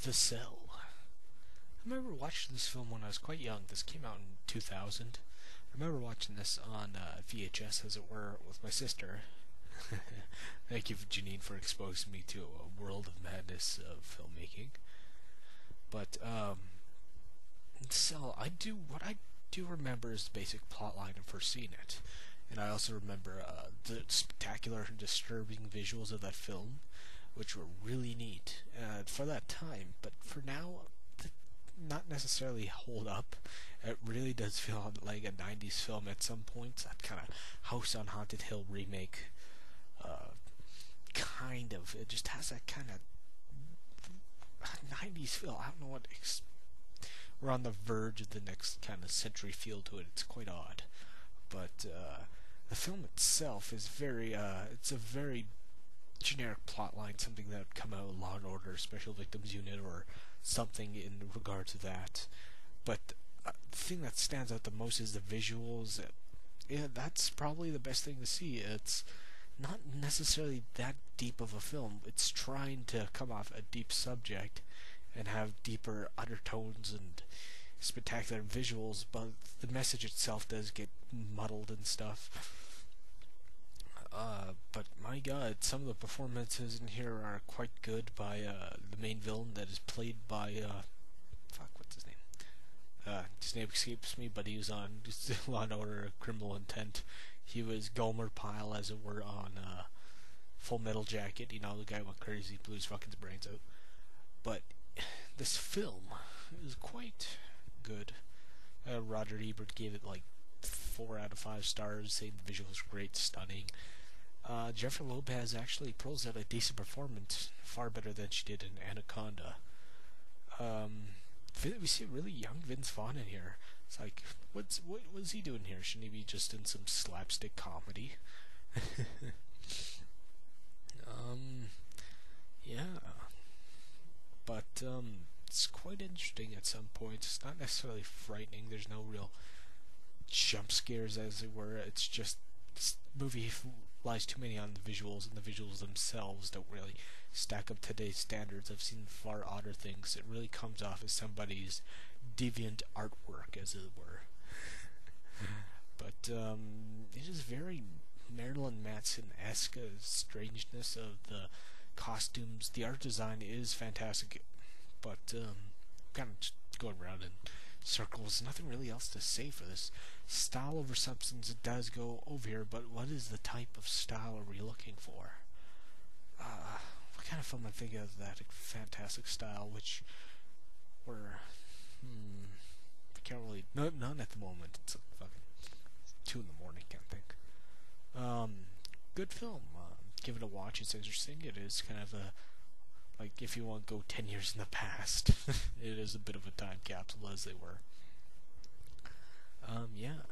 The Cell. I remember watching this film when I was quite young. This came out in 2000. I remember watching this on VHS, as it were, with my sister. Thank you, Janine, for exposing me to a world of madness of filmmaking. But Cell, what I do remember is the basic plot line of first seeing it, and I also remember the spectacular and disturbing visuals of that film, which were really neat for that time. But for now, not necessarily hold up. It really does feel like a 90s film at some points. That kind of House on Haunted Hill remake, kind of. It just has that kind of 90s feel. I don't know what. We're on the verge of the next kind of century feel to it. It's quite odd. But the film itself is it's a very generic plot line, something that would come out of Law and Order Special Victims Unit or something in regard to that. But the thing that stands out the most is the visuals. Yeah, that's probably the best thing to see. It's not necessarily that deep of a film. It's trying to come off a deep subject and have deeper undertones and spectacular visuals, but the message itself does get muddled and stuff. But my god, some of the performances in here are quite good by the main villain that is played by, what's his name? His name escapes me, but he was on Law and Order Criminal Intent. He was Gomer Pyle, as it were, on Full Metal Jacket. You know, the guy went crazy, blew his fucking brains out. But this film is quite good. Roger Ebert gave it like 4 out of 5 stars, saying the visuals were great, stunning. Jennifer Lopez actually pulls out a decent performance, far better than she did in Anaconda. We see a really young Vince Vaughn in here. It's like, what was he doing here? Shouldn't he be just in some slapstick comedy? Yeah. But it's quite interesting at some points. It's not necessarily frightening. There's no real jump scares, as it were. It's just this movie relies too many on the visuals, and the visuals themselves don't really stack up to today's standards. I've seen far odder things. It really comes off as somebody's deviant artwork, as it were. But it is very Marilyn Manson-esque, strangeness of the costumes. The art design is fantastic, but kind of just going around in circles. Nothing really else to say for this. Style over substance, it does go over here, but what is the type of style are we looking for? What kind of film I think of that fantastic style, which were I can't really none at the moment. It's fucking 2 in the morning, can't think. Good film. Give it a watch. It's interesting. It is kind of a, like, if you want to go 10 years in the past, it is a bit of a time capsule, as they were. Yeah.